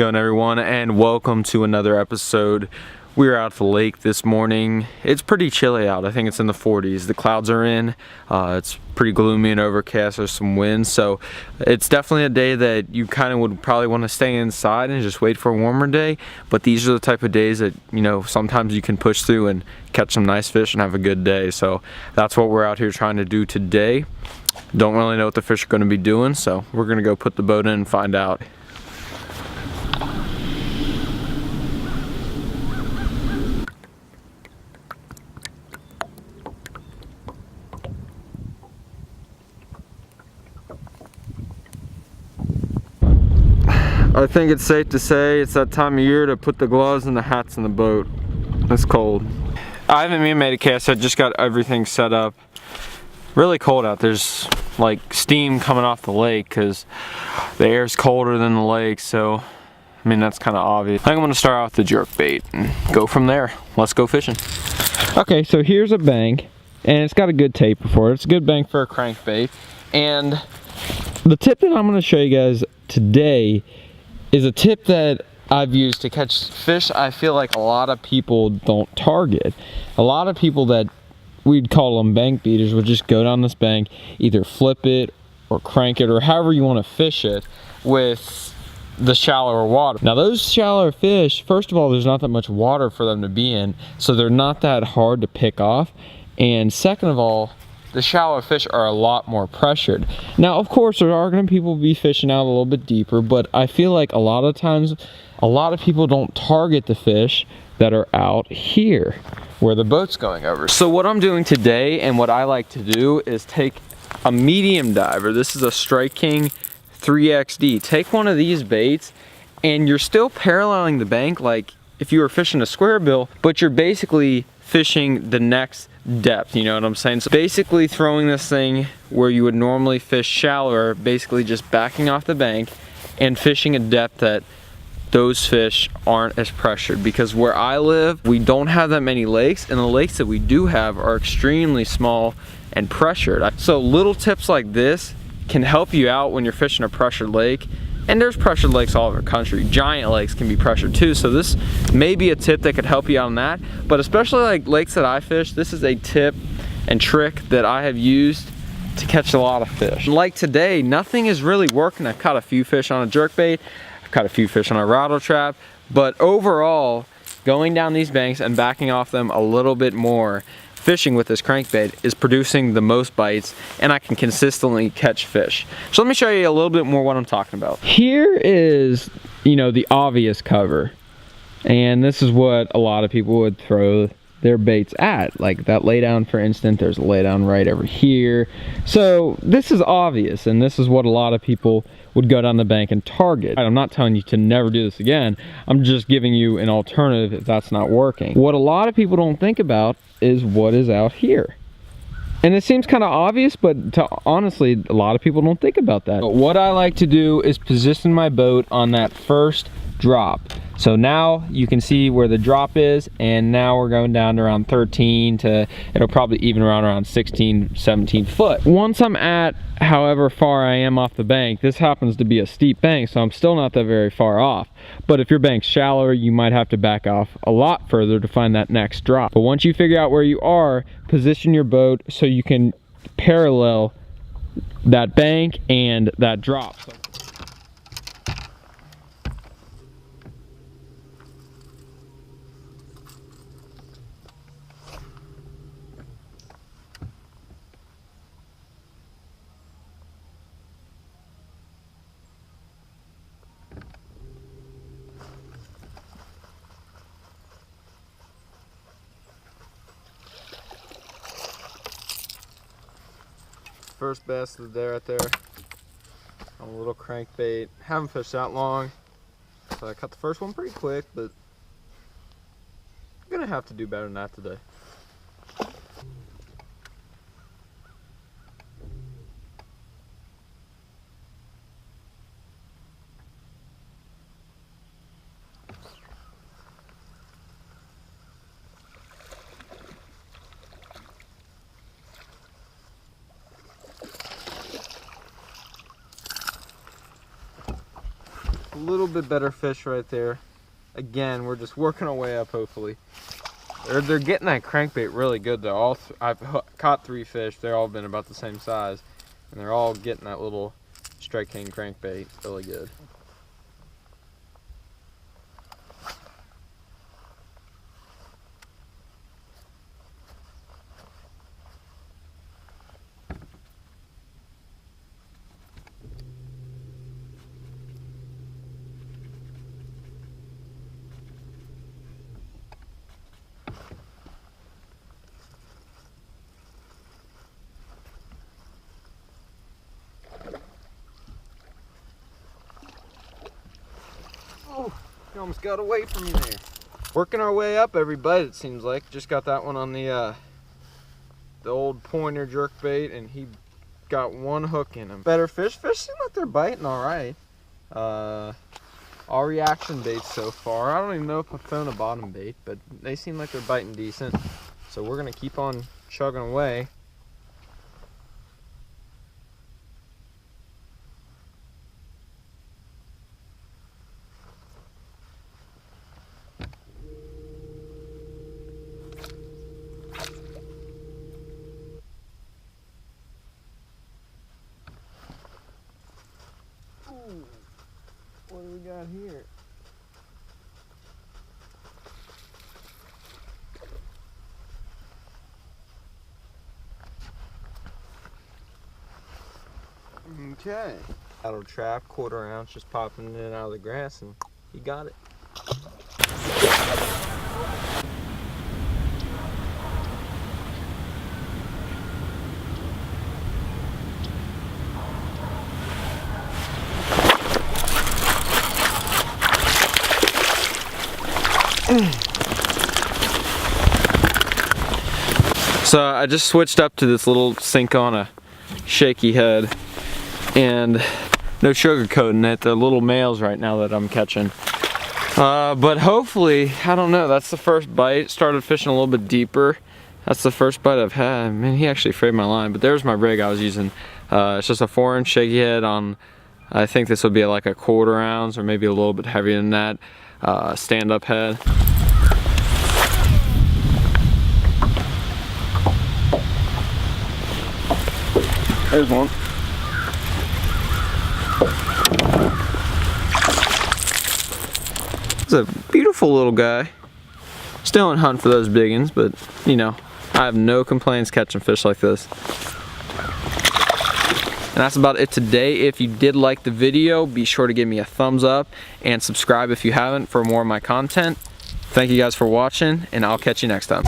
going, everyone, and welcome to another episode. We were out at the lake this morning. It's pretty chilly out. I think it's in the 40s. The clouds are in. It's pretty gloomy and overcast. There's some wind, so it's definitely a day that you kind of would probably want to stay inside and just wait for a warmer day. But these are the type of days that, you know, sometimes you can push through and catch some nice fish and have a good day. So that's what we're out here trying to do today. Don't really know what the fish are going to be doing, so we're going to go put the boat in and find out. I think it's safe to say it's that time of year to put the gloves and the hats in the boat. It's cold. I haven't even made a cast. I just got everything set up. Really cold out. There's like steam coming off the lake because the air's colder than the lake. So, I mean, that's kind of obvious. I think I'm going to start out with the jerk bait and go from there. Let's go fishing. Okay, so here's a bank and it's got a good taper for it. It's a good bank for a crankbait. And the tip that I'm going to show you guys today is a tip that I've used to catch fish I feel like a lot of people don't target. A lot of people that we'd call them bank beaters would just go down this bank, either flip it or crank it or however you want to fish it with the shallower water. Now those shallower fish, first of all, there's not that much water for them to be in, so they're not that hard to pick off. And second of all, the shallow fish are a lot more pressured. Now, of course, there are going to people be fishing out a little bit deeper, but I feel like a lot of times, a lot of people don't target the fish that are out here where the boat's going over. So what I'm doing today and what I like to do is take a medium diver. This is a Strike King 3XD. Take one of these baits and you're still paralleling the bank like if you were fishing a square bill, but you're basically fishing the next depth, you know what I'm saying? So basically throwing this thing where you would normally fish shallower, basically just backing off the bank and fishing a depth that those fish aren't as pressured, because where I live we don't have that many lakes, and the lakes that we do have are extremely small and pressured. So little tips like this can help you out when you're fishing a pressured lake. And there's pressured lakes all over the country. Giant lakes can be pressured too, so this may be a tip that could help you out on that. But especially like lakes that I fish, this is a tip and trick that I have used to catch a lot of fish. Like today, nothing is really working. I've caught a few fish on a jerkbait, I've caught a few fish on a rattle trap, but overall, going down these banks and backing off them a little bit more, fishing with this crankbait is producing the most bites, and I can consistently catch fish. So let me show you a little bit more what I'm talking about. Here is, you know, the obvious cover, and this is what a lot of people would throw their baits at. Like that laydown, for instance, there's a laydown right over here. So this is obvious, and this is what a lot of people would go down the bank and target. I'm not telling you to never do this again. I'm just giving you an alternative if that's not working. What a lot of people don't think about is what is out here. And it seems kind of obvious, but honestly, a lot of people don't think about that. But what I like to do is position my boat on that first drop. So now you can see where the drop is, and now we're going down to around 13 to, it'll probably even around 16, 17 foot. Once I'm at however far I am off the bank, this happens to be a steep bank, so I'm still not that very far off. But if your bank's shallower, you might have to back off a lot further to find that next drop. But once you figure out where you are, position your boat so you can parallel that bank and that drop. First bass of the day right there on a little crankbait. Haven't fished that long, so I caught the first one pretty quick, but I'm gonna have to do better than that today. A little bit better fish right there. Again, we're just working our way up, hopefully. They're getting that crankbait really good though. I've caught 3 fish. They're all been about the same size. And they're all getting that little strike king crankbait really good. Oh, he almost got away from me there. Working our way up every bite, it seems like. Just got that one on the old pointer jerk bait, and he got 1 hook in him. Better fish seem like they're biting all right. All reaction baits so far. I don't even know if I've thrown a bottom bait, but they seem like they're biting decent. So we're gonna keep on chugging away. What do we got here? Okay. Paddle trap, 1/4 ounce, just popping it out of the grass, and he got it. So I just switched up to this little sink on a shaky head, and no sugar coating it. They're little males right now that I'm catching. But hopefully, I don't know, that's the first bite. Started fishing a little bit deeper. That's the first bite I've had. Man, he actually frayed my line, but there's my rig I was using. It's just a 4-inch shaky head on, I think this would be like a 1/4 ounce or maybe a little bit heavier than that, stand-up head. There's one. It's a beautiful little guy. Still in hunt for those big ones, but you know, I have no complaints catching fish like this. And that's about it today. If you did like the video, be sure to give me a thumbs up and subscribe if you haven't for more of my content. Thank you guys for watching, and I'll catch you next time.